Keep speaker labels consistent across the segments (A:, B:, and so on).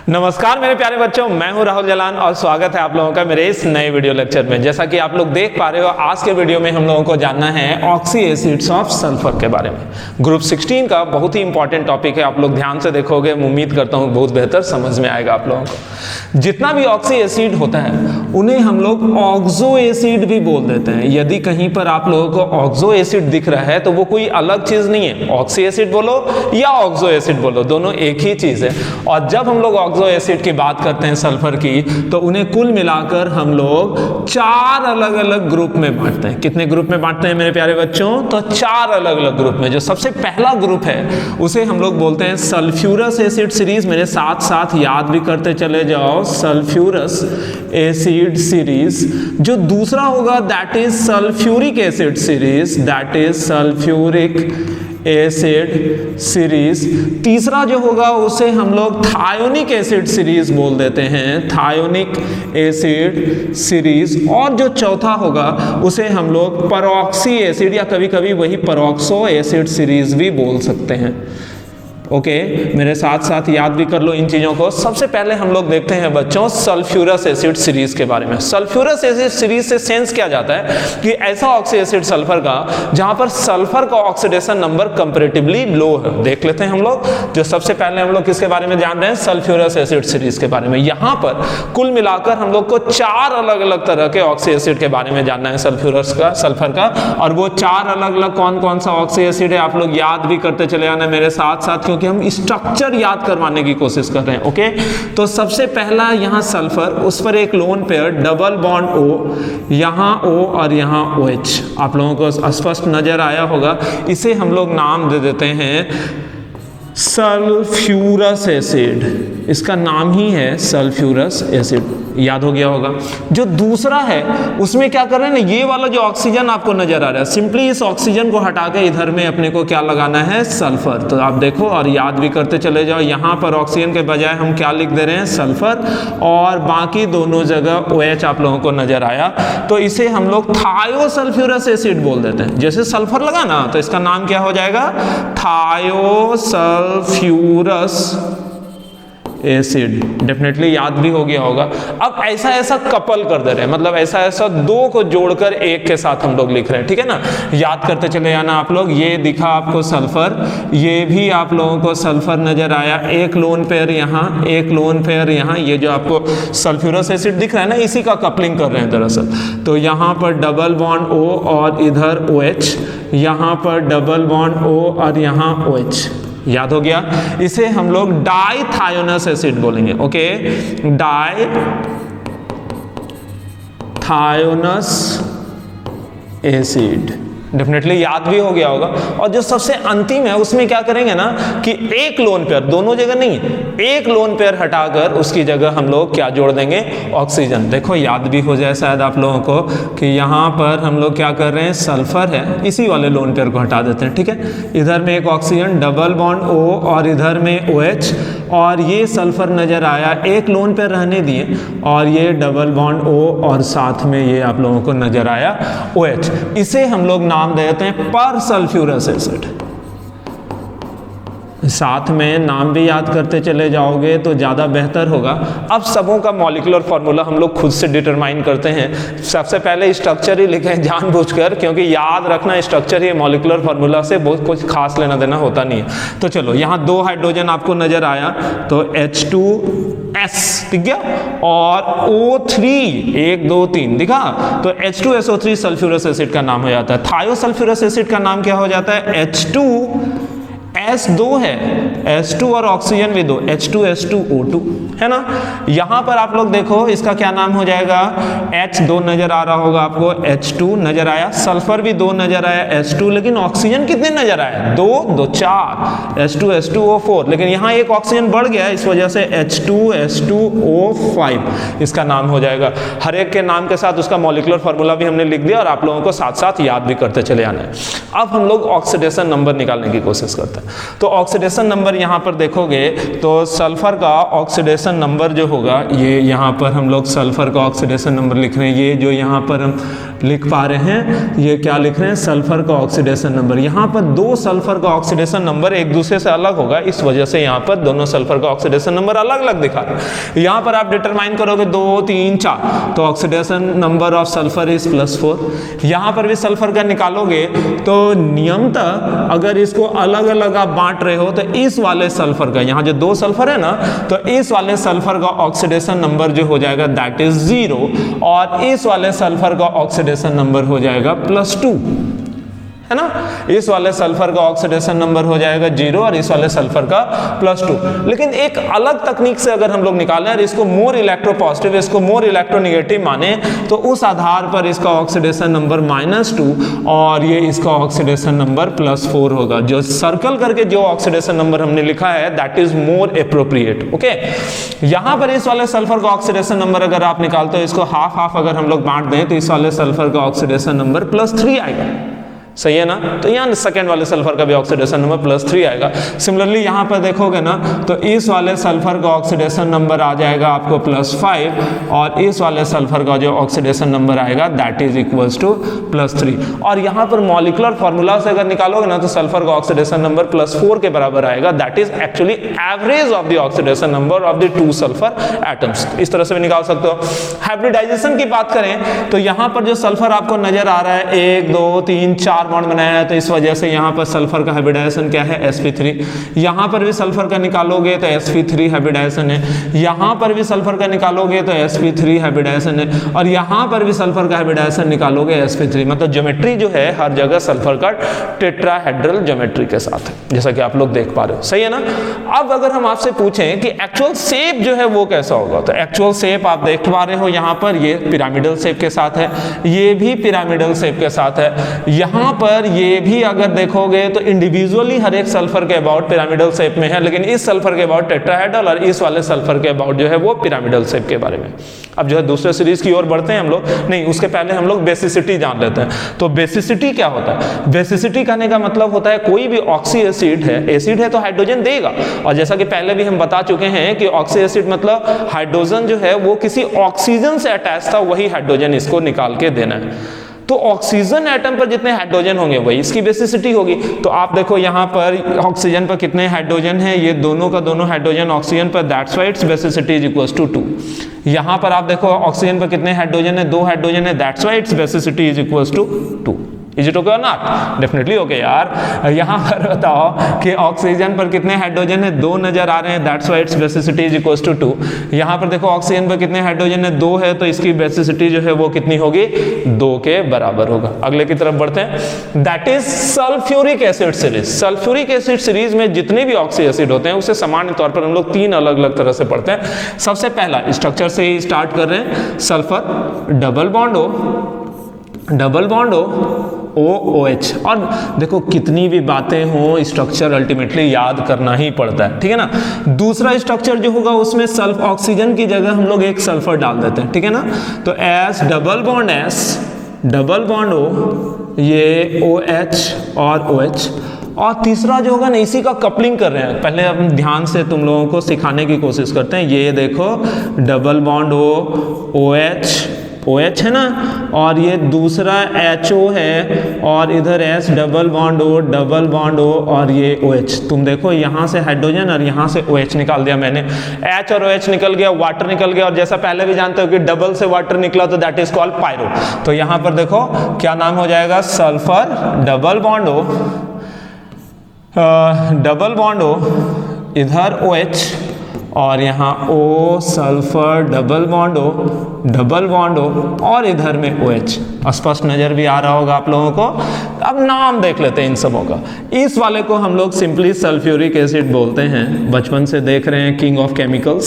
A: नमस्कार मेरे प्यारे बच्चों, मैं हूं राहुल जलान और स्वागत है आप लोगों का मेरे इस नए वीडियो लेक्चर में। जैसा कि आप लोग देख पा रहे हो, आज के वीडियो में हम लोगों को जानना है ऑक्सी एसिड्स ऑफ सल्फर के बारे में। ग्रुप 16 का बहुत ही इंपॉर्टेंट टॉपिक है। आप लोग ध्यान से देखोगे, उम्मीद करता हूं बहुत बेहतर समझ में आएगा आप लोगों को। जितना भी ऑक्सी एसिड होता है उन्हें हम लोग ऑक्सो एसिड भी बोल देते हैं। यदि कहीं पर आप लोगों को ऑक्सो एसिड दिख रहा है तो वो कोई अलग चीज नहीं है। ऑक्सी एसिड बोलो या ऑक्सो एसिड बोलो, दोनों एक ही चीज है। और जब हम लोग ऑक्सो एसिड की बात करते हैं सल्फर की, तो उन्हें कुल मिलाकर हम लोग 4 अलग अलग ग्रुप में बांटते हैं। कितने ग्रुप में बांटते हैं मेरे प्यारे बच्चों? तो 4 अलग अलग ग्रुप में। जो सबसे पहला ग्रुप है उसे हम लोग बोलते हैं सल्फ्यूरस एसिड सीरीज। मेरे साथ साथ याद भी करते चले जाओ, सल्फ्यूरस एसिड सीरीज। जो दूसरा होगा that is sulphuric acid series, that is sulphuric acid series. तीसरा जो होगा उसे हम लोग थायोनिक एसिड सीरीज बोल देते हैं, थायोनिक एसिड सीरीज। और जो चौथा होगा उसे हम लोग परऑक्सी एसिड या कभी कभी वही परऑक्सो एसिड सीरीज भी बोल सकते हैं। ओके, मेरे साथ साथ याद भी कर लो इन चीज़ों को। सबसे पहले हम लोग देखते हैं बच्चों सल्फ्यूरस एसिड सीरीज के बारे में। सल्फ्यूरस एसिड सीरीज से सेंस क्या जाता है कि ऐसा ऑक्सी एसिड सल्फर का जहां पर सल्फर का ऑक्सीडेशन नंबर कंपैरेटिवली लो है। देख लेते हैं हम लोग। जो सबसे पहले हम लोग किसके बारे में जान रहे हैं? सल्फ्यूरस एसिड सीरीज के बारे में। यहां पर कुल मिलाकर हम लोग को 4 अलग अलग तरह के ऑक्सी एसिड के बारे में जानना है सल्फ्यूरस का, सल्फर का। और वो 4 अलग अलग कौन कौन सा ऑक्सी एसिड है आप लोग याद भी करते चले आना मेरे साथ साथ, कि हम स्ट्रक्चर याद करवाने की कोशिश कर रहे हैं। ओके, तो सबसे पहला यहां सल्फर, उस पर एक lone pair double bond O, यहां O और यहां OH। आप लोगों को स्पष्ट नजर आया होगा। इसे हम लोग नाम दे देते हैं सल्फ्यूरस एसिड। इसका नाम ही है सल्फ्यूरस एसिड, याद हो गया होगा। जो दूसरा है उसमें क्या कर रहे हैं ना, ये वाला जो ऑक्सीजन आपको नजर आ रहा है, सिंपली इस ऑक्सीजन को हटा के इधर में अपने को क्या लगाना है? सल्फर। तो आप देखो और याद भी करते चले जाओ, यहां पर ऑक्सीजन के बजाय हम क्या लिख दे रहे हैं? सल्फर। और बाकी दोनों जगह OH आप लोगों को नजर आया, तो इसे हम लोग थायोसल्फ्यूरस एसिड बोल देते हैं। जैसे सल्फर लगा ना, तो इसका नाम क्या हो जाएगा? थायोसल्फ्यूरस एसिड। डेफिनेटली याद भी हो गया होगा। अब ऐसा ऐसा कपल कर दे रहे हैं, मतलब ऐसा ऐसा 2 को जोड़कर एक के साथ हम लोग लिख रहे हैं, ठीक है ना। याद करते चले जाना आप लोग। ये दिखा आपको सल्फर, ये भी आप लोगों को सल्फर नजर आया। एक लोन पेयर यहाँ, एक लोन पेयर यहाँ। ये जो आपको सल्फ्यूरस एसिड दिख रहा है ना, इसी का कपलिंग कर रहे हैं दरअसल। तो यहाँ पर डबल बॉन्ड O और इधर OH, यहाँ पर डबल बॉन्ड O और यहाँ OH। याद हो गया। इसे हम लोग डाइथायोनस एसिड बोलेंगे। Okay, dithionous acid. डेफिनेटली याद भी हो गया होगा। और जो सबसे अंतिम है उसमें क्या करेंगे ना कि एक लोन पेयर, दोनों जगह नहीं, एक लोन पेयर हटाकर उसकी जगह हम लोग क्या जोड़ देंगे? ऑक्सीजन। देखो याद भी हो जाए शायद आप लोगों को कि यहाँ पर हम लोग क्या कर रहे हैं? सल्फर है, इसी वाले लोन पेयर को हटा देते हैं, ठीक है। इधर में एक ऑक्सीजन, डबल बॉन्ड O और इधर में OH, और ये सल्फर नजर आया, एक लोन पेयर रहने दिए, और ये डबल बॉन्ड O और साथ में ये आप लोगों को नजर आया OH। इसे हम लोग नाम देते हैं पर सल्फ्यूरस एसिड। साथ में नाम भी याद करते चले जाओगे तो ज़्यादा बेहतर होगा। अब सबों का मॉलिक्यूलर फार्मूला हम लोग खुद से डिटरमाइन करते हैं। सबसे पहले स्ट्रक्चर ही लिखें जानबूझकर, क्योंकि याद रखना स्ट्रक्चर ही मॉलिक्यूलर फार्मूला से बहुत कुछ खास लेना देना होता नहीं है। तो चलो, यहाँ 2 हाइड्रोजन आपको नजर आया, तो H2S दिख गया, और O3 1 2 3 दिखा, तो H2SO3 सल्फ्यूरस एसिड का नाम हो जाता है। थायोसल्फ्यूरस एसिड का नाम क्या हो जाता है? H2S2 है, S2 और ऑक्सीजन भी 2, H2S2O2 है ना। यहां पर आप लोग देखो इसका क्या नाम हो जाएगा? H2 नजर आ रहा होगा आपको, H2 नजर आया, सल्फर भी 2 नजर आया, H2, लेकिन ऑक्सीजन कितने नजर आए? 2 2 4, H2S2O4, लेकिन यहां एक ऑक्सीजन बढ़ गया है, इस वजह से H2S2O5 इसका नाम हो जाएगा। हर एक के नाम के साथ उसका मॉलिक्यूलर फार्मूला भी हमने लिख दिया और आप लोगों को साथ साथ याद भी करते चले आना है। अब हम लोग ऑक्सीडेशन नंबर निकालने की कोशिश करते हैं। तो ऑक्सीडेशन नंबर यहाँ पर देखोगे तो सल्फर का ऑक्सीडेशन नंबर जो होगा, ये यहाँ पर हम लोग सल्फर का ऑक्सीडेशन नंबर लिख रहे हैं, ये जो यहाँ पर हम लिख पा रहे हैं ये क्या लिख रहे हैं, सल्फर का ऑक्सीडेशन नंबर। यहाँ पर दो सल्फर का ऑक्सीडेशन नंबर एक दूसरे से अलग होगा, इस वजह से यहाँ पर दोनों सल्फर का ऑक्सीडेशन नंबर अलग अलग दिखा रहे हैं। यहाँ पर आप डिटरमाइन करोगे 2 3 4 तो oxidation number of sulphur is +4। यहाँ पर भी सल्फर का निकालोगे तो नियमतः अगर इसको अलग अलग आप बांट रहे हो तो इस वाले सल्फर का, यहाँ जो 2 सल्फर है ना, तो इस वाले सल्फर का ऑक्सीडेशन नंबर जो हो जाएगा दैट इज 0 और इस वाले सल्फर का ऑक्सीडेशन नंबर हो जाएगा +2, है ना। इस वाले सल्फर का ऑक्सीडेशन नंबर हो जाएगा 0 और इस वाले सल्फर का +2। लेकिन एक अलग तकनीक से अगर हम लोग निकालें और इसको मोर इलेक्ट्रोपॉजिटिव, इसको मोर इलेक्ट्रोनेगेटिव माने, तो उस आधार पर इसका ऑक्सीडेशन नंबर -2 और ये इसका ऑक्सीडेशन नंबर +4 होगा। जो सर्कल करके जो ऑक्सीडेशन नंबर हमने लिखा है that is more appropriate. Okay, यहां पर इस वाले सल्फर का ऑक्सीडेशन नंबर अगर आप निकालते हो, इसको हाफ हाफ अगर हम लोग बांट दें तो इस वाले सल्फर का ऑक्सीडेशन नंबर +3 आएगा, सही है ना। तो यहाँ सेकंड वाले सल्फर का भी ऑक्सीडेशन नंबर +3 आएगा। सिमिलरली यहाँ पर देखोगे ना तो इस वाले सल्फर का ऑक्सीडेशन नंबर आ जाएगा आपको +5 और इस वाले सल्फर का जो ऑक्सीडेशन नंबर आएगा दैट इज इक्वल्स टू +3। और यहाँ पर मॉलिक्यूलर फार्मूला से अगर निकालोगे ना तो सल्फर का ऑक्सीडेशन नंबर +4 के बराबर आएगा, that is actually average of the oxidation number of the 2 sulphur atoms. इस तरह से भी निकाल सकते हो। हाइब्रिडाइजेशन की बात करें तो यहाँ पर जो सल्फर आपको नजर आ रहा है 1 2 3 4 बॉन्ड बनाया है, तो इस वजह से यहाँ पर सल्फर का हाइब्रिडाइजेशन क्या है, sp3। यहाँ पर भी सल्फर का निकालोगे तो sp3 हाइब्रिडाइजेशन है, यहाँ पर भी सल्फर का निकालोगे तो sp3 हाइब्रिडाइजेशन है, और यहाँ पर भी सल्फर का हाइब्रिडाइजेशन निकालोगे sp3। मतलब ज्योमेट्री जो है हर जगह सल्फर का टेट्राहेड्रल ज्योमेट्री के साथ है, जैसा कि आप लोग देख पा रहे हो, सही है ना। अब अगर हम आपसे पूछें कि एक्चुअल शेप जो है वो कैसा होगा, तो एक्चुअल शेप आप देख पा रहे हो यहाँ पर ये पिरामिडल शेप के साथ है, ये भी पिरामिडल शेप के साथ है, यहाँ पर ये भी अगर देखोगे तो इंडिविजुअली हर एक सल्फर के अबाउट पिरामिडल शेप में है, लेकिन इस सल्फर के अबाउट टेट्राहेड्रल और इस वाले सल्फर के अबाउट जो है वो पिरामिडल शेप के बारे में। अब जो है दूसरे सीरीज की ओर बढ़ते हैं हम लोग, नहीं उसके पहले हम लोग बेसिसिटी जान लेते हैं। तो बेसिसिटी क्या होता है, बेसिसिटी कहने का मतलब होता है कोई भी ऑक्सी एसिड है, एसिड है तो हाइड्रोजन देगा, और जैसा कि पहले भी हम बता चुके हैं कि ऑक्सी एसिड मतलब हाइड्रोजन जो है वो किसी ऑक्सीजन से अटैच था, वही हाइड्रोजन इसको निकाल के देना है। तो ऑक्सीजन एटम पर जितने हाइड्रोजन होंगे वही इसकी बेसिसिटी होगी। तो आप देखो यहाँ पर ऑक्सीजन पर कितने हाइड्रोजन है, ये दोनों का दोनों हाइड्रोजन ऑक्सीजन पर, that's why its basicity is equals to 2। यहाँ पर आप देखो ऑक्सीजन पर कितने हाइड्रोजन है, 2 हाइड्रोजन है, that's why its basicity is equals to 2। Is it okay और नॉट? डेफिनेटली ओके यार। यहाँ पर बताओ कि ऑक्सीजन पर कितने हाइड्रोजन है, 2 नजर आ रहे हैं, that's why its basicity is equals to 2। यहाँ पर देखो ऑक्सीजन पर कितने हाइड्रोजन है, 2 है, तो इसकी बेसिसिटी जो है वो कितनी होगी, 2 के बराबर होगा। अगले की तरफ बढ़ते हैं, that is sulphuric acid series. Sulphuric acid series में जितने भी ऑक्सी एसिड होते हैं उसे सामान्य तौर पर हम लोग 3 अलग अलग तरह से पढ़ते हैं। सबसे पहला स्ट्रक्चर से ही स्टार्ट कर रहे हैं, सल्फर डबल बॉन्ड हो OOH। और देखो कितनी भी बातें हो स्ट्रक्चर अल्टीमेटली याद करना ही पड़ता है, ठीक है ना। दूसरा स्ट्रक्चर जो होगा उसमें सल्फ ऑक्सीजन की जगह हम लोग एक सल्फर डाल देते हैं, ठीक है ना। तो S डबल बॉन्ड O, ये OH और OH। और तीसरा जो होगा ना इसी का कपलिंग कर रहे हैं, पहले हम ध्यान से तुम लोगों को सिखाने की कोशिश करते हैं। ये देखो डबल बॉन्ड OH है ना, और ये दूसरा HO है, और इधर S डबल बॉन्ड O और ये OH। तुम देखो यहाँ से हाइड्रोजन और यहाँ से OH निकाल दिया मैंने, H और OH निकल गया, वाटर निकल गया, और जैसा पहले भी जानते हो कि डबल से वाटर निकला तो दैट इज कॉल्ड पायरो। तो यहाँ पर देखो क्या नाम हो जाएगा, सल्फर डबल बॉन्ड O इधर OH और यहाँ O sulphur double bond O और इधर में OH। स्पष्ट नजर भी आ रहा होगा आप लोगों को। अब नाम देख लेते हैं इन सबों का। इस वाले को हम लोग सिंपली सल्फ्यूरिक एसिड बोलते हैं, बचपन से देख रहे हैं, king of chemicals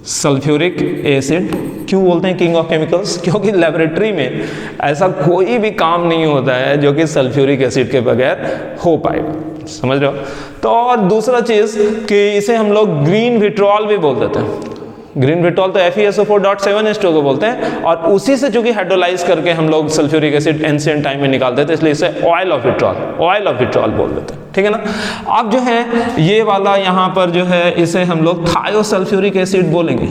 A: sulphuric acid. क्यों बोलते हैं किंग ऑफ केमिकल्स? क्योंकि लेबोरेटरी में ऐसा कोई भी काम नहीं होता है जो कि सल्फ्यूरिक एसिड के बगैर हो पाए, समझ रहे हो। तो और दूसरा चीज कि इसे हम लोग ग्रीन विट्रॉल भी बोल देते हैं। ग्रीन विट्रॉल तो FeSO4.7H2 को बोलते हैं, और उसी से चूंकि हाइड्रोलाइज करके हम लोग सल्फ्यूरिक एसिड एंशिएंट टाइम में निकालते थे, इसलिए इसे ऑयल ऑफ विट्रॉल बोल देते हैं, ठीक है ना। अब जो है ये वाला यहाँ पर जो है इसे हम लोग थायोसल्फ्यूरिक एसिड बोलेंगे,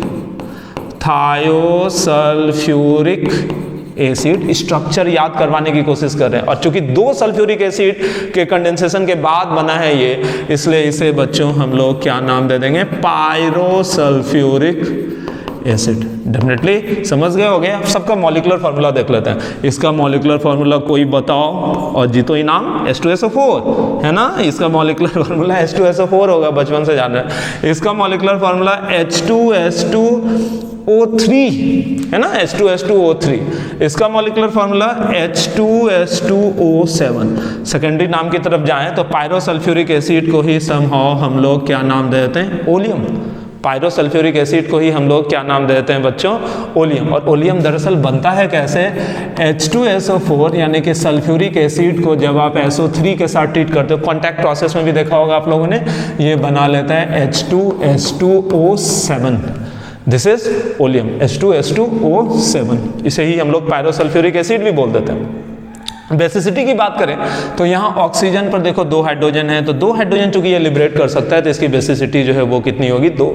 A: थायोसल्फ्यूरिक एसिड। स्ट्रक्चर याद करवाने की कोशिश कर रहे हैं, और चूंकि 2 सल्फ्यूरिक एसिड के कंडेंसेशन के बाद बना है ये, इसलिए इसे बच्चों हम लोग क्या नाम दे देंगे, पायरोसल्फ्यूरिक एसिड। डेफिनेटली समझ गए होगे। अब सबका मॉलिक्यूलर फार्मूला देख लेते हैं। इसका मॉलिक्यूलर फार्मूला कोई बताओ और जीतो इनाम। H2SO4 है ना, इसका मॉलिक्यूलर फार्मूला H2SO4 होगा, बचपन से जान रहे हैं। इसका मॉलिक्यूलर फार्मूला H2S2O3 है ना, H2S2O3। इसका मॉलिक्यूलर फार्मूला H2S2O7। सेकेंडरी नाम की तरफ जाएं तो पायरोसल्फ्यूरिक एसिड को ही समहाउ हम लोग क्या नाम देते हैं, ओलियम। पायरोसल्फ्यूरिक एसिड को ही हम लोग क्या नाम देते हैं बच्चों, ओलियम। और ओलियम दरअसल बनता है कैसे, H2SO4 यानी कि सल्फ्यूरिक एसिड को जब आप SO3 के साथ ट्रीट करते हो, कॉन्टैक्ट प्रोसेस में भी देखा होगा आप लोगों ने, ये बना लेता है H2S2O7। This is oleum, H2S2O7। इसे ही हम लोग पायरोसल्फ्यूरिक एसिड भी बोल देते हैं। बेसिसिटी की बात करें तो यहाँ ऑक्सीजन पर देखो 2 हाइड्रोजन है, तो 2 हाइड्रोजन चूंकि ये लिबरेट कर सकता है तो इसकी बेसिसिटी जो है वो कितनी होगी, 2।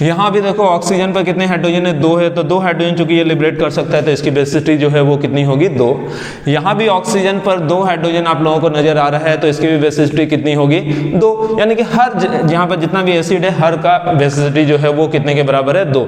A: यहाँ भी देखो ऑक्सीजन पर कितने हाइड्रोजन है, 2 है, तो 2 हाइड्रोजन चूंकि ये लिबरेट कर सकता है तो इसकी बेसिसिटी जो है वो कितनी होगी, 2। यहाँ भी ऑक्सीजन पर 2 हाइड्रोजन आप लोगों को नजर आ रहा है तो इसकी भी बेसिसिटी कितनी होगी, 2। यानी कि हर यहाँ पर जितना भी एसिड है हर का बेसिसिटी जो है वो कितने के बराबर है, 2।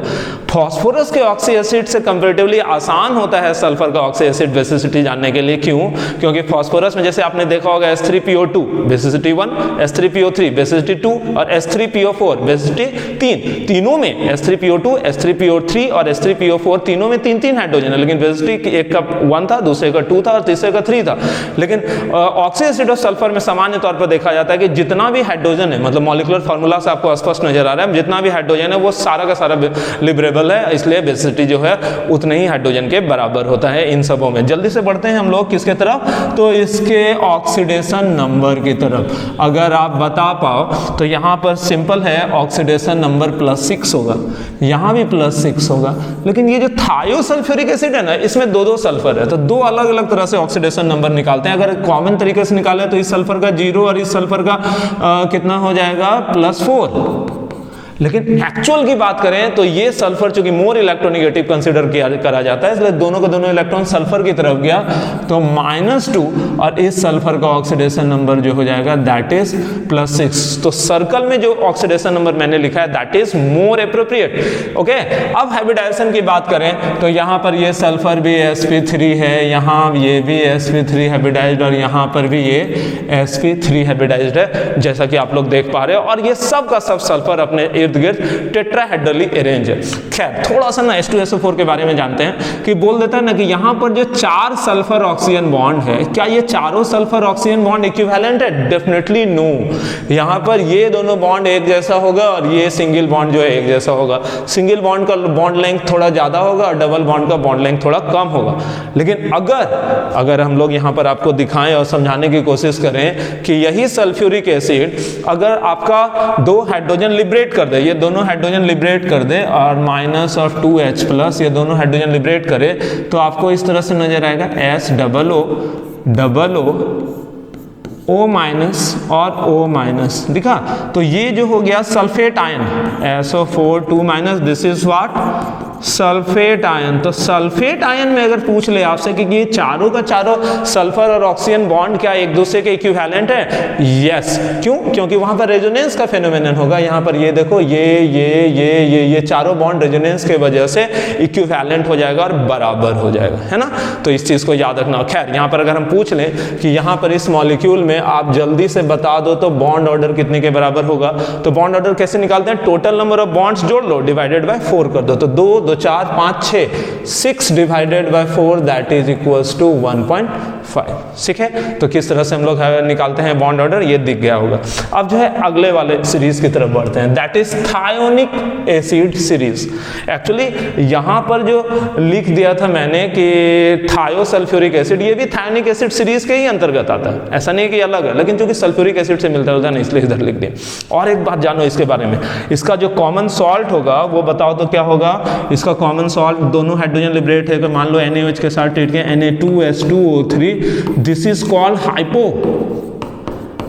A: फॉस्फोरस के ऑक्सी एसिड से कंपेरेटिवली आसान होता है सल्फर का ऑक्सी एसिड बेसिसिटी जानने के लिए। क्यों? क्योंकि फास्फोरस में जैसे आपने देखा होगा H3PO2 बेसिसिटी 1, H3PO3 बेसिसिटी 2 और H3PO4 बेसिसिटी 3। तीनों में H3PO2, H3PO3 और H3PO4 तीनों में 3-3 हाइड्रोजन है, लेकिन बेसिसिटी एक का 1 था, दूसरे का 2 था और तीसरे का 3 था। लेकिन ऑक्सी एसिड और सल्फर में सामान्य तौर पर देखा जाता है कि जितना भी हाइड्रोजन है, मतलब मॉलिक्यूलर फार्मूला से आपको स्पष्ट नजर आ रहा है, जितना भी हाइड्रोजन है वो सारा का सारा लिबरेबल है, इसलिए बेसिसिटी जो है उतने ही हाइड्रोजन के बराबर होता है इन सबों में। जल्दी से बढ़ते हैं हम लोग किसके तरफ, तो इसके ऑक्सीडेशन नंबर की तरफ। अगर आप बता पाओ तो यहाँ पर सिंपल है, ऑक्सीडेशन नंबर +6 होगा, यहाँ भी +6 होगा। लेकिन ये जो थायोसल्फ्यूरिक एसिड है ना, इसमें 2-2 सल्फर है, तो 2 अलग अलग तरह से ऑक्सीडेशन नंबर निकालते हैं। अगर कॉमन तरीके से निकाले तो इस सल्फर का 0 और इस सल्फर का कितना हो जाएगा, +4। लेकिन एक्चुअल की बात करें तो ये सल्फर चूंकि मोर इलेक्ट्रोनेगेटिव कंसीडर करा जाता है, इसलिए दोनों का दोनों इलेक्ट्रॉन सल्फर की तरफ गया तो -2, और इस सल्फर का ऑक्सीडेशन नंबर जो हो जाएगा दैट इज +6। तो सर्कल में जो ऑक्सीडेशन नंबर मैंने लिखा है that is more appropriate. Okay, अब हाइब्रिडाइजेशन की बात करें तो यहाँ पर ये सल्फर भी sp3 है, यहाँ ये भी sp3 हाइब्रिडाइज्ड, और यहाँ पर भी ये sp3 हाइब्रिडाइज्ड है, जैसा कि आप लोग देख पा रहे हो। और ये सब का सब सल्फर अपने इर्द गिर्द टेट्राहेड्रली अरेंज है। खैर थोड़ा सा ना H2SO4 के बारे में जानते हैं कि बोल देता है ना कि यहाँ पर जो 4 सल्फर ऑक्सीजन बॉन्ड है, क्या ये चारों सल्फर ऑक्सीजन बॉन्ड इक्विवेलेंट है? Definitely no. यहाँ पर ये दोनों बॉन्ड एक जैसा होगा और ये सिंगल बॉन्ड जो है एक जैसा होगा। सिंगल बॉन्ड का बॉन्ड लेंथ थोड़ा ज्यादा होगा और डबल बॉन्ड का बॉन्ड लेंथ थोड़ा कम होगा। लेकिन अगर हम लोग यहाँ पर आपको दिखाएं और समझाने की कोशिश करें कि यही सल्फ्यूरिक एसिड अगर आपका 2 हाइड्रोजन लिबरेट कर दे, ये दोनों हाइड्रोजन लिबरेट कर दे और -2H+, ये दोनों हाइड्रोजन लिबरेट करे, तो आपको इस तरह से नजर आएगा SOO O- और O- दिखा। तो ये जो हो गया sulphate ion, SO4 2-, this is what, sulphate ion. तो सल्फेट आयन में अगर पूछ ले आपसे कि ये चारों का चारों सल्फर और ऑक्सीजन बॉन्ड क्या एक दूसरे के इक्विवेलेंट है? यस। क्यों? क्योंकि वहां पर रेजोनेंस का फेनोमेनन होगा। यहाँ पर ये देखो ये चारों बॉन्ड रेजोनेंस के वजह से इक्विवेलेंट हो जाएगा और बराबर हो जाएगा, है ना। तो इस चीज को याद रखना। खैर यहाँ पर अगर हम पूछ लें कि यहाँ पर इस मॉलिक्यूल में आप जल्दी से बता दो तो बॉन्ड ऑर्डर कितने के बराबर होगा, तो बॉन्ड ऑर्डर कैसे निकालते हैं? टोटल नंबर ऑफ बॉन्ड्स जोड़ लो, डिवाइडेड बाय 4 कर दो, तो 2 2 4 5 6 6 divided by 4 that is equals to 1.5। ठीक है, तो किस तरह से हम लोग निकालते हैं बॉन्ड ऑर्डर, ये दिख गया होगा। अब जो है अगले वाले सीरीज की तरफ बढ़ते हैं, that is thionic acid series. Actually यहाँ पर जो लिख दिया था मैंने कि थायोसल्फ्यूरिक एसिड, ये भी थायोनिक एसिड सीरीज के ही अंतर्गत आता है, ऐसा नहीं कि अलग है, लेकिन चूंकि सल्फ्यूरिक एसिड से मिलता होता है ना, इसलिए इधर लिख दिया। और एक बात जानो इसके बारे में, इसका जो कॉमन सॉल्ट होगा वो बताओ तो क्या होगा? इसका कॉमन सॉल्ट, दोनों हाइड्रोजन लिबरेट है, मान लो NaOH के साथ ट्रीट किया, Na2H2O3, दिस इज कॉल्ड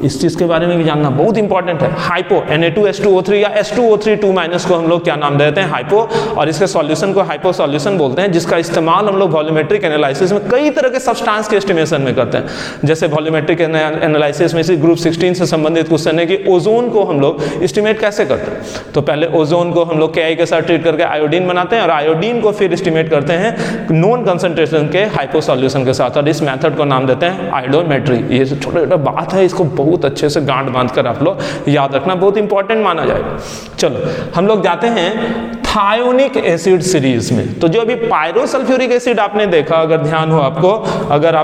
A: इस चीज़ के बारे में भी जानना बहुत इंपॉर्टेंट है। हाइपो Na2H2O3 या H2O3 को हम लोग क्या नाम देते हैं, हाइपो, और इसके सॉल्यूशन को हाइपो सॉल्यूशन बोलते हैं, जिसका इस्तेमाल हम लोग वॉल्यूमेट्रिक एनालिसिस में कई तरह के सब्सटेंस के एस्टिमेशन में करते हैं। जैसे वॉल्यूमेट्रिक एनालिसिस में इसी ग्रुप 16 से संबंधित क्वेश्चन है कि ओजोन को हम लोग एस्टिमेट कैसे करते हैं। तो पहले ओजोन को हम लोग Ki के साथ ट्रीट करके आयोडीन बनाते हैं और आयोडीन को फिर एस्टिमेट करते हैं नॉन कंसंट्रेशन के हाइपो सॉल्यूशन के साथ, और इस मेथड को नाम देते हैं आयोडोमेट्री। ये छोटा छोटा बात है, इसको बहुत अच्छे से गांठ बांध कर आप लोग याद रखना, बहुत इंपॉर्टेंट माना जाएगा। चलो हम लोग जाते हैं थायोनिक एसिड सीरीज में। तो जो अभी पायरोसल्फ्यूरिक एसिड आपने देखा, अगर ध्यान हो आपको, अगर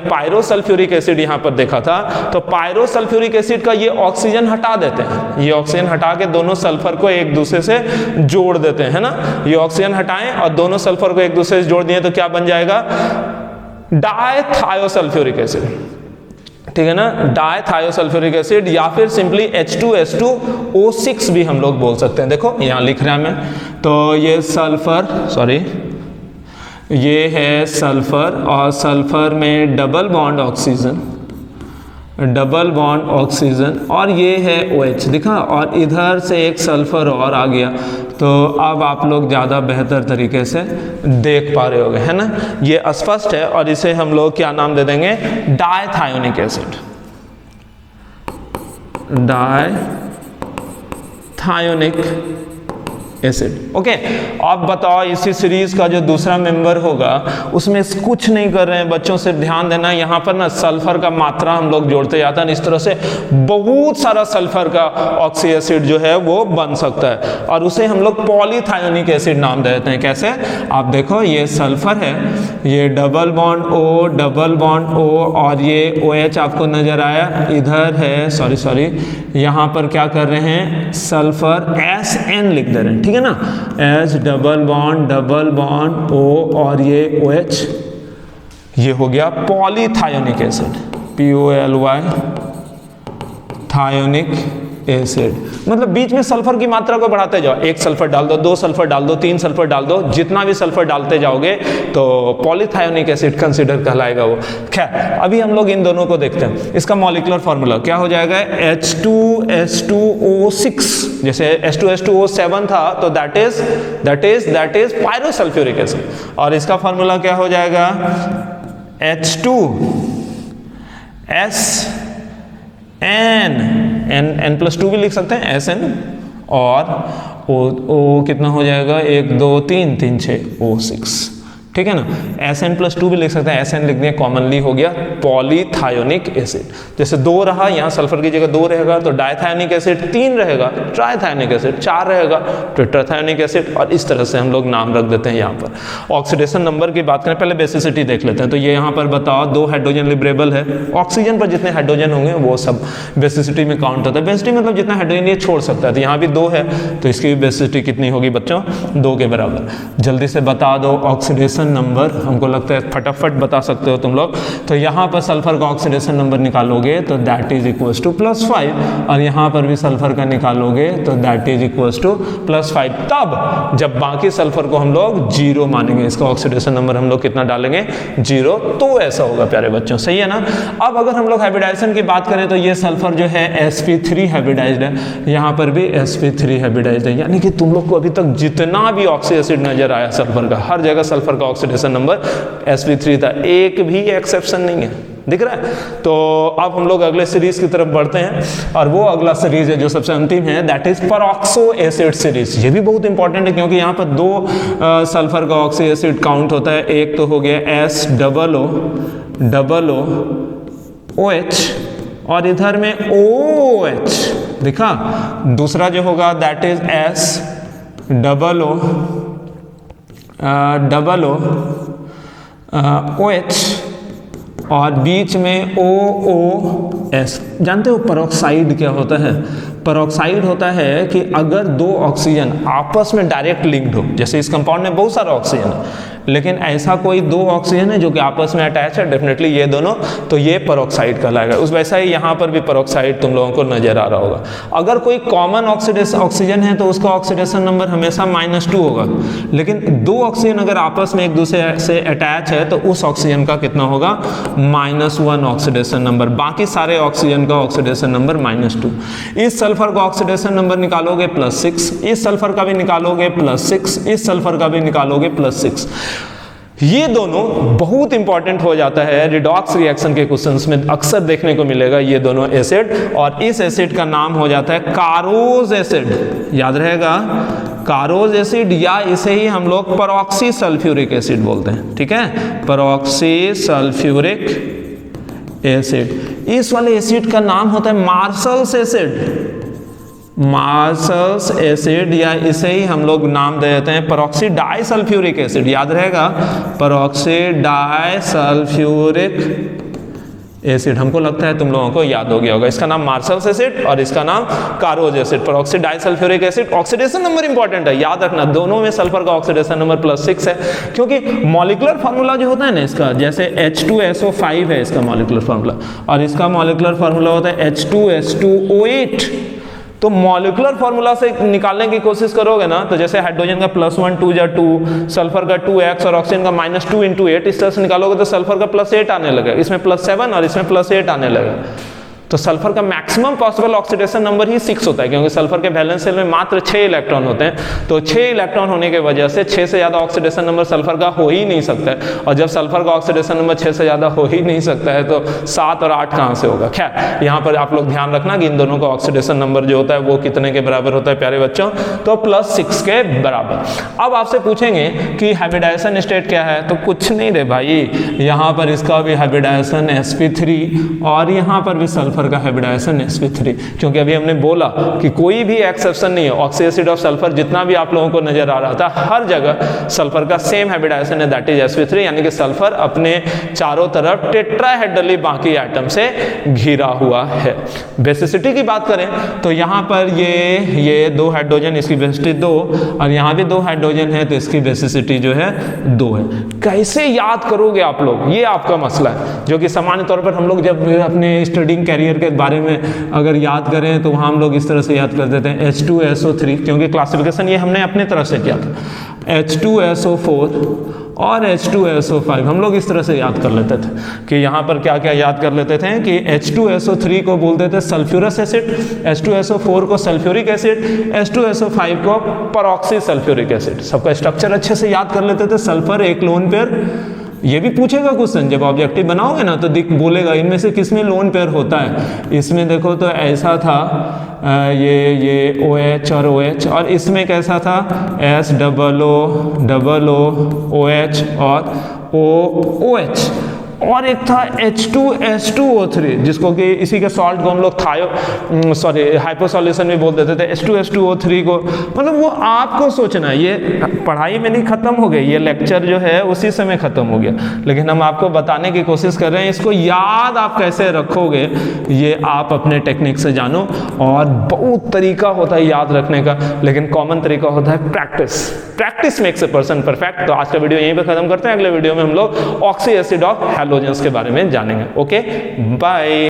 A: पायरोसल्फ्यूरिक एसिड यहां पर देखा था, तो पायरोसल्फ्यूरिक एसिड का ये ऑक्सीजन हटा देते हैं, ये ऑक्सीजन हटा के दोनों सल्फर को एक दूसरे से जोड़ देते हैं, है ना। ये ऑक्सीजन हटाएं और दोनों सल्फर को एक दूसरे से जोड़ दिए तो क्या बन जाएगा, डायथायोसल्फ्यूरिक एसिड, ठीक है ना, डायथायोसल्फ्यूरिक एसिड, या फिर सिंपली H2S2O6 भी हम लोग बोल सकते हैं। देखो यहाँ लिख रहा है मैं, तो ये सल्फर, सॉरी ये है सल्फर, और सल्फर में double bond oxygen, double bond oxygen, और ये है OH दिखा, और इधर से एक सल्फर और आ गया। तो अब आप लोग ज़्यादा बेहतर तरीके से देख पा रहे होगे, है ना, ये स्पष्ट है। और इसे हम लोग क्या नाम दे देंगे, डायथायोनिक एसिड, डायथायोनिक एसिड। ओके, अब बताओ इसी सीरीज का जो दूसरा मेंबर होगा उसमें कुछ नहीं कर रहे हैं बच्चों, सिर्फ ध्यान देना, यहाँ पर ना सल्फर का मात्रा हम लोग जोड़ते जाते हैं, इस तरह से बहुत सारा सल्फर का ऑक्सी एसिड जो है वो बन सकता है, और उसे हम लोग पॉलीथायोनिक एसिड नाम देते हैं। कैसे, आप देखो ये सल्फर है, ये double bond O, double bond O, और ये OH आपको नजर आया, इधर है, सॉरी यहाँ पर क्या कर रहे हैं, सल्फर SN लिख दे रहे हैं, ठीक है ना, एस डबल बॉन्ड O, और ये OH, ये हो गया पॉलीथायोनिक एसिड, POLY थायोनिक एसिड। मतलब बीच में सल्फर की मात्रा को बढ़ाते जाओ, एक सल्फर डाल दो, दो सल्फर डाल दो, तीन सल्फर डाल दो, जितना भी सल्फर डालते जाओगे तो पॉलीथायोनिक एसिड कंसीडर कहलाएगा वो। खैर अभी हम लोग इन दोनों को देखते हैं। इसका मॉलिक्यूलर फार्मूला क्या हो जाएगा, H2S2O6, जैसे H2S2O7 था तो दैट इज पायरोसल्फ्यूरिक एसिड, और इसका फार्मूला क्या हो जाएगा, H2SN+2 भी लिख सकते हैं, SN, और O कितना हो जाएगा, 1 2 3 3 6 O6, ठीक है ना। SN+2 भी लिख सकते हैं, SN लिख दिया, कॉमनली हो गया पॉलीथायोनिक एसिड। जैसे 2 रहा, यहाँ सल्फर की जगह 2 रहेगा तो डायथायोनिक एसिड, 3 रहेगा ट्राइथायोनिक एसिड, 4 रहेगा टेट्राथायोनिक एसिड, और इस तरह से हम लोग नाम रख देते हैं। यहाँ पर ऑक्सीडेशन नंबर की बात करें, पहले बेसिसिटी देख लेते हैं। तो ये यहाँ पर बताओ 2 हाइड्रोजन लिबरेबल है, ऑक्सीजन पर जितने हाइड्रोजन होंगे वो सब बेसिसिटी में काउंट होता है। बेसिसिटी मतलब जितना हाइड्रोजन ये छोड़ सकता है, तो यहाँ भी 2 है तो इसकी भी बेसिसिटी कितनी होगी बच्चों, 2 के बराबर। जल्दी से बता दो ऑक्सीडेशन नंबर, हमको लगता है फटाफट बता सकते हो तुम लोग। तो यहाँ पर सल्फर का ऑक्सीडेशन नंबर निकालोगे तो दैट इज इक्वल्स टू +5, और यहाँ पर भी सल्फर का निकालोगे तो दैट इज इक्वल्स टू +5। तब जब बाकी सल्फर को हम लोग 0 मानेंगे, इसका ऑक्सीडेशन नंबर हम लोग कितना डालेंगे, 0, तो ऐसा होगा प्यारे बच्चों, सही है ना। अब अगर हम लोग हाइब्रिडाइजेशन की बात करें तो ये सल्फर जो है sp3 हाइब्रिडाइज्ड है, यहाँ पर भी sp3 हाइब्रिडाइज्ड है, यानी कि तुम लोग को अभी तक जितना भी ऑक्सी एसिड नजर आया सल्फर का, हर जगह सल्फर का ऑक्सीडेशन नंबर sp3 था, एक भी एक्सेप्शन नहीं है, दिख रहा है। तो अब हम लोग अगले सीरीज की तरफ बढ़ते हैं, और वो अगला सीरीज है जो सबसे अंतिम है, that is peroxo acid series. ये भी बहुत इंपॉर्टेंट है क्योंकि यहाँ पर 2 सल्फर का ऑक्सी एसिड काउंट होता है, एक तो हो गया SOOOH, और इधर में OH दिखा, दूसरा जो होगा दैट इज SOOOH, और बीच में OOS। जानते हो पेरोक्साइड क्या होता है, पेरोक्साइड होता है कि अगर दो ऑक्सीजन आपस में डायरेक्ट लिंक्ड हो, जैसे इस कंपाउंड में बहुत सारा ऑक्सीजन है लेकिन ऐसा कोई दो ऑक्सीजन है जो कि आपस में अटैच है, डेफिनेटली ये दोनों, तो ये पेरोक्साइड कहलाएगा। उस वैसा ही यहाँ पर भी पेरोक्साइड तुम लोगों को नजर आ रहा होगा। अगर कोई कॉमन ऑक्सीजन है तो उसका ऑक्सीडेशन नंबर हमेशा -2 होगा, लेकिन दो ऑक्सीजन अगर आपस में एक दूसरे से अटैच है तो उस ऑक्सीजन का कितना होगा, -1 ऑक्सीडेशन नंबर। बाकी सारे ऑक्सीजन का ऑक्सीडेशन नंबर -2। इस सल्फर का ऑक्सीडेशन नंबर निकालोगे +6, इस सल्फर का भी निकालोगे +6, इस सल्फर का भी निकालोगे +6। ये दोनों बहुत इंपॉर्टेंट हो जाता है रिडॉक्स रिएक्शन के क्वेश्चंस में, अक्सर देखने को मिलेगा ये दोनों एसिड, और इस एसिड का नाम हो जाता है कारोज एसिड। याद रहेगा, कारोज एसिड, या इसे ही हम लोग परऑक्सी सल्फ्यूरिक एसिड बोलते हैं। ठीक है, परऑक्सी सल्फ्यूरिक एसिड। इस वाले एसिड का नाम होता है मार्शल्स एसिड, मार्शल्स एसिड, या इसे ही हम लोग नाम दे देते हैं परऑक्सी डाइसल्फ्यूरिक एसिड। याद रहेगा, परऑक्सी डाइसल्फ्यूरिक एसिड। हमको लगता है तुम लोगों को याद हो गया होगा। इसका नाम मार्शल्स एसिड और इसका नाम Caro's acid, peroxy disulphuric acid. Oxidation number important है, याद रखना, दोनों में सल्फर का ऑक्सीडेशन नंबर +6 है, क्योंकि मॉलिक्यूलर फार्मूला जो होता है ना इसका, जैसे H2SO5 है इसका मॉलिक्यूलर फार्मूला, और इसका मॉलिक्यूलर फार्मूला होता है H2S2O8। तो मॉलिक्यूलर फार्मूला से निकालने की कोशिश करोगे ना, तो जैसे हाइड्रोजन का +1 2 या 2, सल्फर का 2x और ऑक्सीजन का -2 × 8, इस तरह से निकालोगे तो सल्फर का +8 आने लगेगा, इसमें +7 और इसमें +8 आने लगेगा। तो सल्फर का मैक्सिमम पॉसिबल ऑक्सीडेशन नंबर ही 6 होता है, क्योंकि सल्फर के वैलेंस शेल में मात्र 6 इलेक्ट्रॉन होते हैं। तो 6 इलेक्ट्रॉन होने की वजह से 6 से ज़्यादा ऑक्सीडेशन नंबर सल्फर का हो ही नहीं सकता है, और जब सल्फर का ऑक्सीडेशन नंबर 6 से ज़्यादा हो ही नहीं सकता है तो 7 और 8 कहाँ से होगा। खैर, यहाँ पर आप लोग ध्यान रखना कि इन दोनों का ऑक्सीडेशन नंबर जो होता है वो कितने के बराबर होता है प्यारे बच्चों, तो +6 के बराबर। अब आपसे पूछेंगे कि हाइब्रिडाइजेशन स्टेट क्या है, तो कुछ नहीं रे भाई, यहाँ पर इसका भी हाइब्रिडाइजेशन sp3 और यहाँ पर भी सल्फर का हाइब्रिडाइजेशन sp3, क्योंकि अभी हमने बोला कि कोई भी एक्सेप्शन नहीं है। ऑक्सी एसिड ऑफ सल्फर जितना भी आप लोगों को नजर आ रहा था, हर जगह सल्फर का सेम हाइब्रिडाइजेशन है, दैट इज sp3, यानी कि सल्फर अपने चारों तरफ टेट्राहेड्रली बाकी एटम से घिरा हुआ है। बेसिसिटी की बात करें तो यहाँ पर ये 2 हाइड्रोजन, इसकी बेसिसिटी 2, और यहाँ भी 2 हाइड्रोजन है तो इसकी बेसिसिटी जो है 2 है। कैसे याद करोगे आप लोग, ये आपका मसला है, जो कि सामान्य तौर पर हम लोग जब अपने स्टडिंग कैरियर के बारे में अगर याद करें तो वहाँ हम लोग इस तरह से याद कर देते हैं H2SO3, क्योंकि क्लासिफिकेशन ये हमने अपने तरफ से किया था, H2SO4 और H2SO5 हम लोग इस तरह से याद कर लेते थे कि यहाँ पर क्या क्या याद कर लेते थे कि H2SO3 को बोलते थे सल्फ्यूरस एसिड, H2SO4 को सल्फ्यूरिक एसिड, H2SO5 को परऑक्सी सल्फ्यूरिक एसिड। सबका स्ट्रक्चर अच्छे से याद कर लेते थे। सल्फर एक लोन पेयर, ये भी पूछेगा क्वेश्चन, जब ऑब्जेक्टिव बनाओगे ना तो बोलेगा इनमें से किसमें लोन पेयर होता है। इसमें देखो तो ऐसा था, ये OH और OH, और इसमें कैसा था SOO OH और OH, और एक था H2S2O3, जिसको कि इसी के सॉल्ट को हम लोग हाइपो सॉल्यूशन भी बोल देते थे, H2S2O3 को। मतलब वो आपको सोचना है, ये पढ़ाई में नहीं खत्म हो गई, ये लेक्चर जो है उसी समय खत्म हो गया, लेकिन हम आपको बताने की कोशिश कर रहे हैं। इसको याद आप कैसे रखोगे ये आप अपने टेक्निक से जानो, और बहुत तरीका होता है याद रखने का, लेकिन कॉमन तरीका होता है practice. Practice makes a person perfect. तो आज का वीडियो यहीं पर खत्म करते हैं, अगले वीडियो में हम लोग ऑक्सी एसिड ऑफ हैलोजेंस के बारे में जानेंगे। Okay, bye.